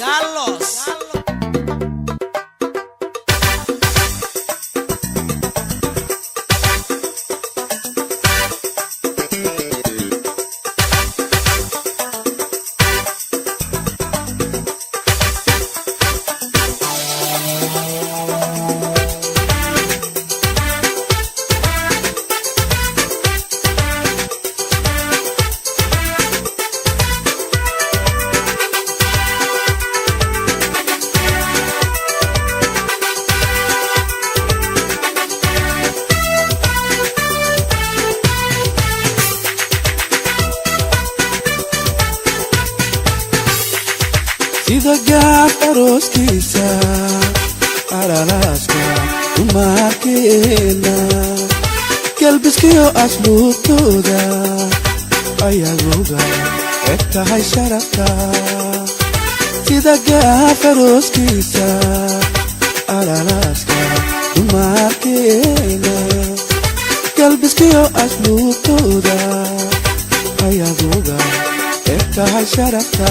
Carlos. sida gaaf arooskiisa alalaaska dumarkeena galbiskiyo asluubtooda ayaguga eg tahay sharafta sida gaaf arooskiisa alalaaska dumarkeena galbiskiyo asluubtooda ayaguga eg tahay sharafta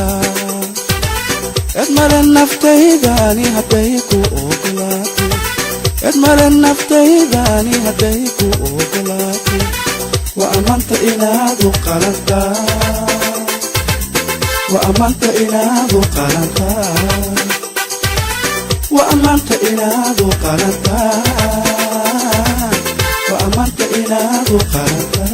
ادمر النفتيداني هديكو اوغلاتي ادمر النفتيداني هديكو اوغلاتي وامنت انادو قلنتا وامنت انادو قلنتا وامنت انادو قلنتا وامنت انادو قلنتا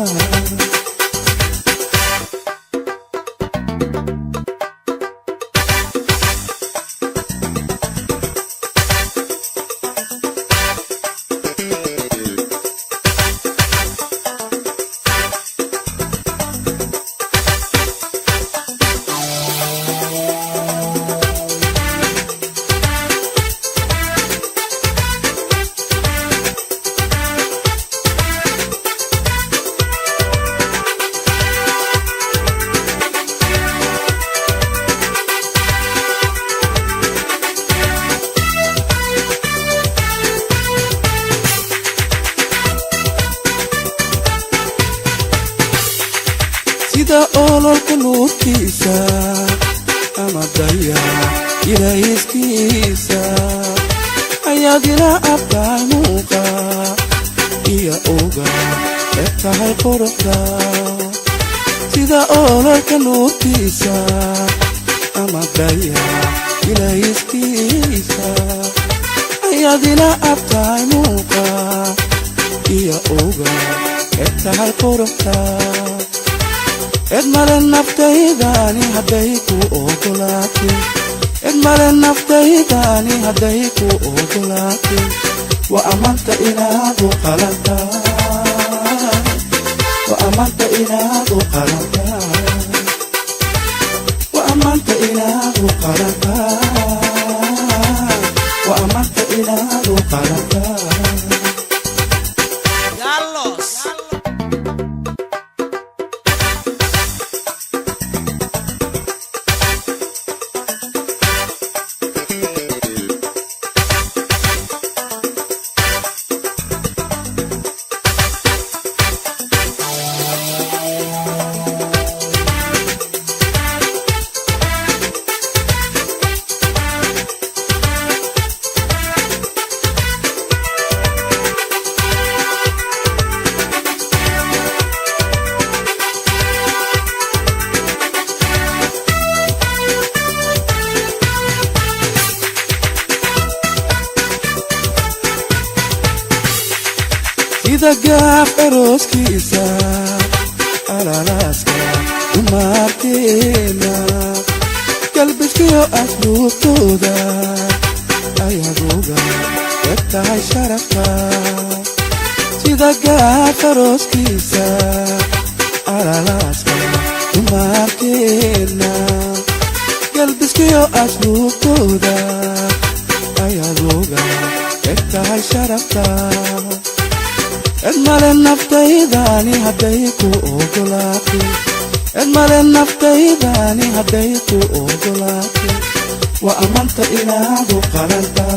sida ololka nuurkiisa ama daya ilaahiskiisa ayaad ila abtahay muuqa iyo oga eg tahay quruxda sida ololka nuurkiisa ama daya ilaahiskiisa ayaad ila abtahay muuqa iyo oga eg tahay quruxda ادمر النفتيداني هديكو اوغلاتي ادمر النفتيداني هديكو اوغلاتي وامنت انادو قلنتا وامنت انادو قلنتا وامنت انادو قلنتا وامنت انادو قلنتا Carlos. sida gaaf arooskiisa alalaaska dumarkeena galbiskiyo asluubtooda ayaguga eg tahay sharafta sida gaaf arooskiisa alalaaska dumarkeena galbiskiyo asluubtooda ayaguga eg tahay sharafta ادمر النفتيداني هديكو اوغلاتي ادمر النفتيداني هديكو اوغلاتي وامنت انادو قلنتا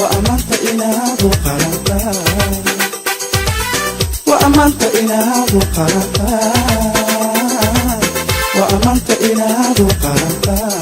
وامنت انادو قلنتا وامنت انادو قلنتا ammaanta inaad u qalantaa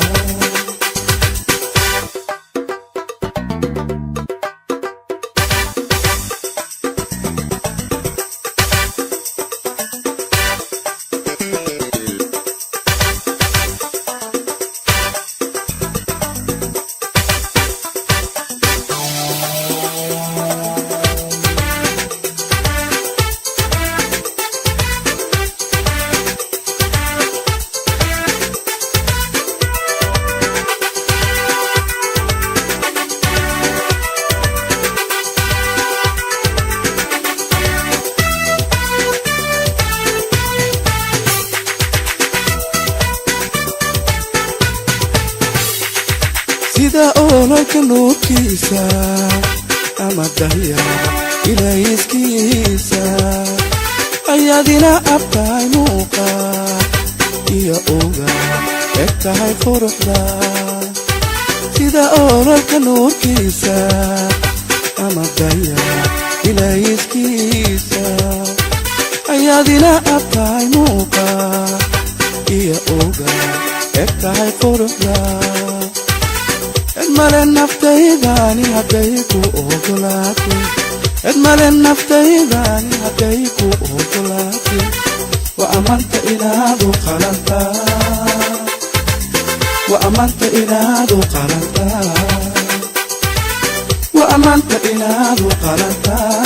sida ololka nuurkiisa ama dahya ilayskiisa ayaadina abtahay muuqa iyo oga eg tahay quruxda sida ololka nuurkiisa ama dahya ilayskiisa ayaadina abtahay muuqa iyo oga eg tahay quruxda edmale naftaydani hadday ku ogolaatay edmale naftaydani hadday ku ogolaatay wa ammaanta inaad u qalantaa wa ammaanta inaad u qalantaa wa ammaanta inaad u qalantaa